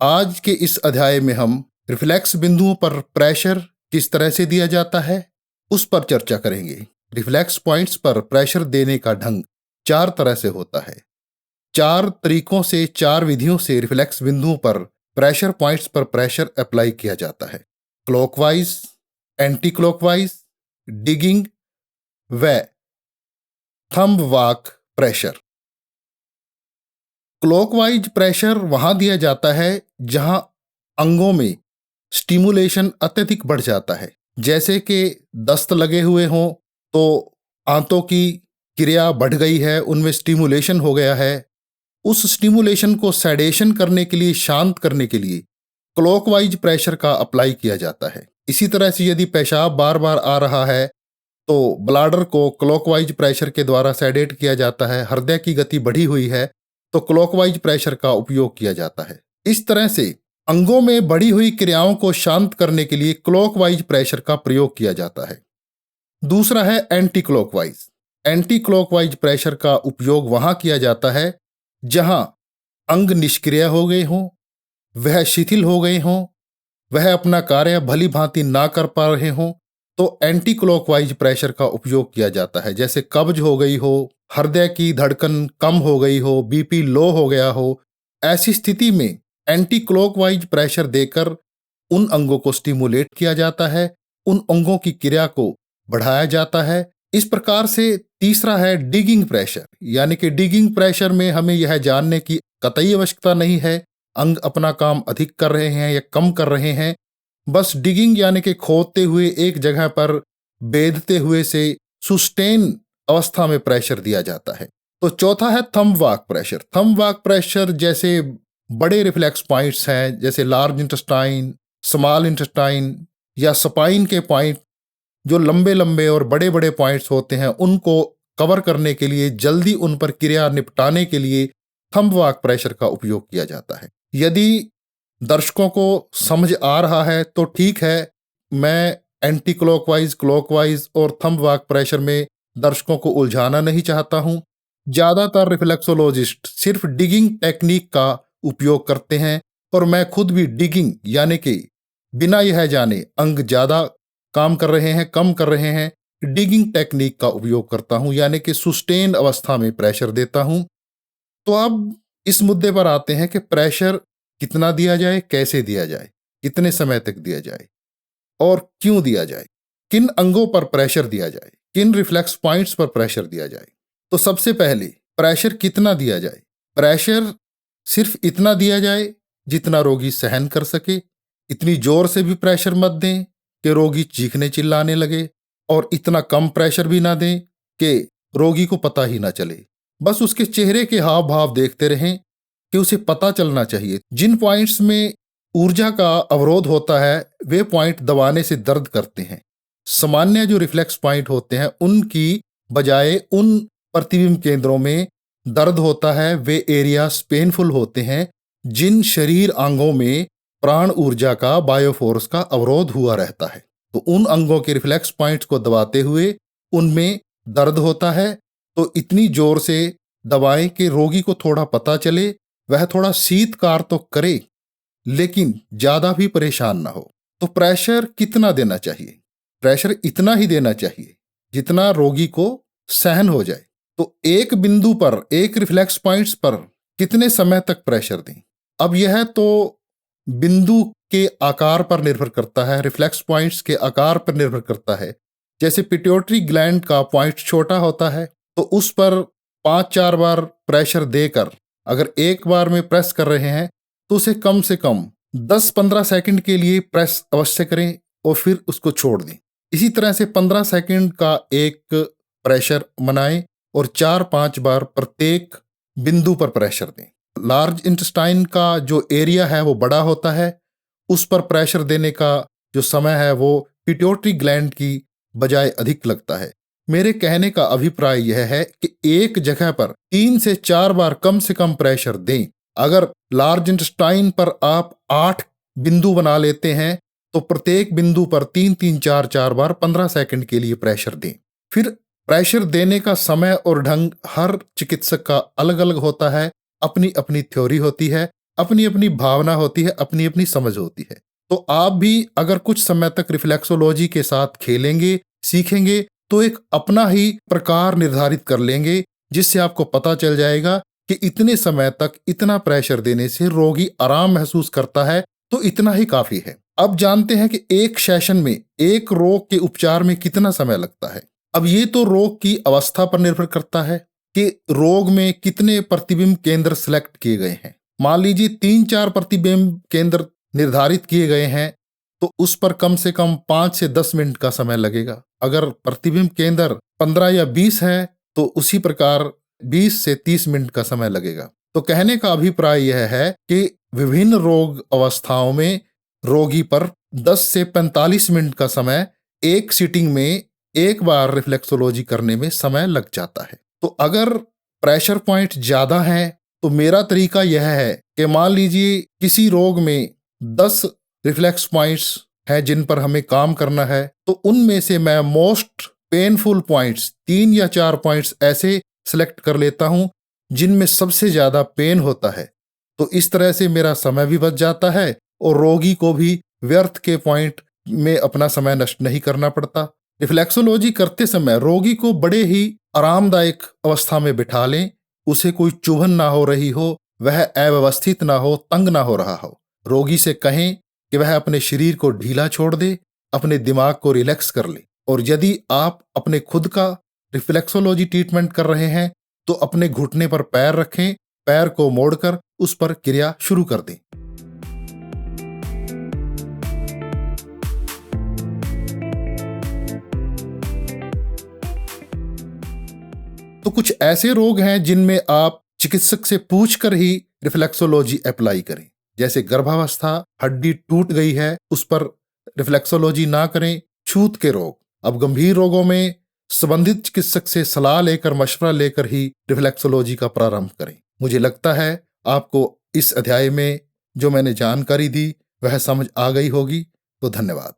आज के इस अध्याय में हम रिफ्लेक्स बिंदुओं पर प्रेशर किस तरह से दिया जाता है उस पर चर्चा करेंगे। रिफ्लेक्स पॉइंट्स पर प्रेशर देने का ढंग 4 तरह से होता है। 4 तरीकों से, 4 विधियों से रिफ्लेक्स बिंदुओं पर प्रेशर पॉइंट्स पर प्रेशर अप्लाई किया जाता है। क्लॉकवाइज, एंटी क्लॉकवाइज, डिगिंग व थंब वाक प्रेशर। क्लॉकवाइज प्रेशर वहां दिया जाता है जहां अंगों में स्टिमुलेशन अत्यधिक बढ़ जाता है, जैसे कि दस्त लगे हुए हों तो आंतों की क्रिया बढ़ गई है, उनमें स्टिमुलेशन हो गया है। उस स्टिमुलेशन को सेडेशन करने के लिए, शांत करने के लिए क्लॉकवाइज प्रेशर का अप्लाई किया जाता है। इसी तरह से यदि पेशाब बार बार आ रहा है तो ब्लाडर को क्लॉकवाइज प्रेशर के द्वारा सेडेट किया जाता है। हृदय की गति बढ़ी हुई है तो क्लॉकवाइज प्रेशर का उपयोग किया जाता है। इस तरह से अंगों में बढ़ी हुई क्रियाओं को शांत करने के लिए क्लॉकवाइज प्रेशर का प्रयोग किया जाता है। दूसरा है anti clockwise. Anti clockwise pressure का उपयोग वहां किया जाता है जहां अंग निष्क्रिय हो गए हों, वह शिथिल हो गए हों, वह अपना कार्य भली भांति ना कर पा रहे हों, तो एंटी क्लॉकवाइज प्रेशर का उपयोग किया जाता है। जैसे कब्ज हो गई हो, हृदय की धड़कन कम हो गई हो, बीपी लो हो गया हो, ऐसी स्थिति में एंटी क्लॉकवाइज प्रेशर देकर उन अंगों को स्टिमुलेट किया जाता है, उन अंगों की क्रिया को बढ़ाया जाता है। इस प्रकार से तीसरा है डिगिंग प्रेशर, यानी कि डिगिंग प्रेशर में हमें यह जानने की कतई आवश्यकता नहीं है अंग अपना काम अधिक कर रहे हैं या कम कर रहे हैं। बस डिगिंग यानी कि खोदते हुए, एक जगह पर बेधते हुए से सुस्टेन अवस्था में प्रेशर दिया जाता है। तो चौथा है थंब वाक प्रेशर। थंब वाक प्रेशर जैसे बड़े रिफ्लेक्स पॉइंट्स हैं, जैसे लार्ज इंटेस्टाइन, स्मॉल इंटेस्टाइन या स्पाइन के पॉइंट, जो लंबे लंबे और बड़े बड़े पॉइंट्स होते हैं, उनको कवर करने के लिए, जल्दी उन पर क्रिया निपटाने के लिए थंब वाक प्रेशर का उपयोग किया जाता है। यदि दर्शकों को समझ आ रहा है तो ठीक है, मैं एंटी क्लॉकवाइज, क्लॉकवाइज और थंब वाक प्रेशर में दर्शकों को उलझाना नहीं चाहता हूं। ज्यादातर रिफ्लेक्सोलॉजिस्ट सिर्फ डिगिंग टेक्निक का उपयोग करते हैं और मैं खुद भी डिगिंग यानी कि बिना यह जाने अंग ज्यादा काम कर रहे हैं, कम कर रहे हैं, डिगिंग टेक्निक का उपयोग करता हूं, यानी कि सुस्टेन अवस्था में प्रेशर देता हूं। तो अब इस मुद्दे पर आते हैं कि प्रेशर कितना दिया जाए, कैसे दिया जाए, कितने समय तक दिया जाए और क्यों दिया जाए, किन अंगों पर प्रेशर दिया जाए, किन रिफ्लेक्स पॉइंट्स पर प्रेशर दिया जाए। तो सबसे पहले प्रेशर कितना दिया जाए। प्रेशर सिर्फ इतना दिया जाए जितना रोगी सहन कर सके। इतनी जोर से भी प्रेशर मत दें कि रोगी चीखने चिल्लाने लगे, और इतना कम प्रेशर भी ना दें कि रोगी को पता ही ना चले। बस उसके चेहरे के हाव भाव देखते रहें कि उसे पता चलना चाहिए। जिन पॉइंट्स में ऊर्जा का अवरोध होता है वे पॉइंट दबाने से दर्द करते हैं। सामान्य जो रिफ्लेक्स पॉइंट होते हैं उनकी बजाय उन प्रतिबिंब केंद्रों में दर्द होता है, वे एरियाज पेनफुल होते हैं जिन शरीर अंगों में प्राण ऊर्जा का, बायोफोर्स का अवरोध हुआ रहता है। तो उन अंगों के रिफ्लेक्स पॉइंट्स को दबाते हुए उनमें दर्द होता है, तो इतनी जोर से दबाएं कि रोगी को थोड़ा पता चले, वह थोड़ा शीतकार तो करे लेकिन ज्यादा भी परेशान ना हो। तो प्रेशर कितना देना चाहिए। प्रेशर इतना ही देना चाहिए जितना रोगी को सहन हो जाए। तो एक बिंदु पर, एक रिफ्लेक्स पॉइंट्स पर कितने समय तक प्रेशर दें। अब यह तो बिंदु के आकार पर निर्भर करता है, रिफ्लेक्स पॉइंट्स के आकार पर निर्भर करता है। जैसे पिट्यूटरी ग्लैंड का पॉइंट छोटा होता है तो उस पर 5-4 बार प्रेशर देकर अगर एक बार में प्रेस कर रहे हैं तो उसे कम से कम 10-15 सेकंड के लिए प्रेस अवश्य करें और फिर उसको छोड़ दें। इसी तरह से 15 सेकंड का एक प्रेशर बनाएं और 4-5 बार प्रत्येक बिंदु पर प्रेशर दें। लार्ज इंटेस्टाइन का जो एरिया है वो बड़ा होता है, उस पर प्रेशर देने का जो समय है वो पिट्यूटरी ग्लैंड की बजाय अधिक लगता है। मेरे कहने का अभिप्राय यह है कि एक जगह पर 3 से 4 बार कम से कम प्रेशर दें। अगर लार्ज इंटेस्टाइन पर आप 8 बिंदु बना लेते हैं तो प्रत्येक बिंदु पर 3-3-4-4 बार 15 सेकंड के लिए प्रेशर दें। फिर प्रेशर देने का समय और ढंग हर चिकित्सक का अलग अलग होता है, अपनी अपनी थ्योरी होती है। अपनी अपनी भावना होती है, अपनी अपनी समझ होती है। तो आप भी अगर कुछ समय तक रिफ्लेक्सोलॉजी के साथ खेलेंगे, सीखेंगे, तो एक अपना ही प्रकार निर्धारित कर लेंगे, जिससे आपको पता चल जाएगा कि इतने समय तक इतना प्रेशर देने से रोगी आराम महसूस करता है, तो इतना ही काफी है। अब जानते हैं कि एक सेशन में एक रोग के उपचार में कितना समय लगता है। अब ये तो रोग की अवस्था पर निर्भर करता है कि रोग में कितने प्रतिबिंब केंद्र सिलेक्ट किए गए हैं। मान लीजिए 3-4 प्रतिबिंब केंद्र निर्धारित किए गए हैं, तो उस पर कम से कम 5 से 10 मिनट का समय लगेगा। अगर प्रतिबिंब केंद्र 15 या 20 है, तो उसी प्रकार 20 से 30 मिनट का समय लगेगा। तो कहने का अभिप्राय यह है कि विभिन्न रोग अवस्थाओं में रोगी पर 10 से 45 मिनट का समय एक सिटिंग में एक बार रिफ्लेक्सोलॉजी करने में समय लग जाता है। तो अगर प्रेशर पॉइंट ज्यादा है, तो मेरा तरीका यह है कि मान लीजिए किसी रोग में 10 रिफ्लेक्स पॉइंट्स हैं जिन पर हमें काम करना है, तो उनमें से मैं मोस्ट पेनफुल पॉइंट्स 3 या 4 पॉइंट्स ऐसे सिलेक्ट कर लेता हूं जिनमें सबसे ज्यादा पेन होता है। तो इस तरह से मेरा समय भी बच जाता है और रोगी को भी व्यर्थ के पॉइंट में अपना समय नष्ट नहीं करना पड़ता। रिफ्लेक्सोलॉजी करते समय रोगी को बड़े ही आरामदायक अवस्था में बिठा लें, उसे कोई चुभन ना हो रही हो, वह अव्यवस्थित ना हो, तंग ना हो रहा हो। रोगी से कहें कि वह अपने शरीर को ढीला छोड़ दे, अपने दिमाग को रिलैक्स कर ले। और यदि आप अपने खुद का रिफ्लेक्सोलॉजी ट्रीटमेंट कर रहे हैं, तो अपने घुटने पर पैर रखें, पैर को मोड़कर उस पर क्रिया शुरू कर दें। तो कुछ ऐसे रोग हैं जिनमें आप चिकित्सक से पूछकर ही रिफ्लेक्सोलॉजी अप्लाई करें। जैसे गर्भावस्था, हड्डी टूट गई है, उस पर रिफ्लेक्सोलॉजी ना करें। छूत के रोग। अब गंभीर रोगों में संबंधित चिकित्सक से सलाह लेकर, मशवरा लेकर ही रिफ्लेक्सोलॉजी का प्रारंभ करें। मुझे लगता है आपको इस अध्याय में जो मैंने जानकारी दी वह समझ आ गई होगी। तो धन्यवाद।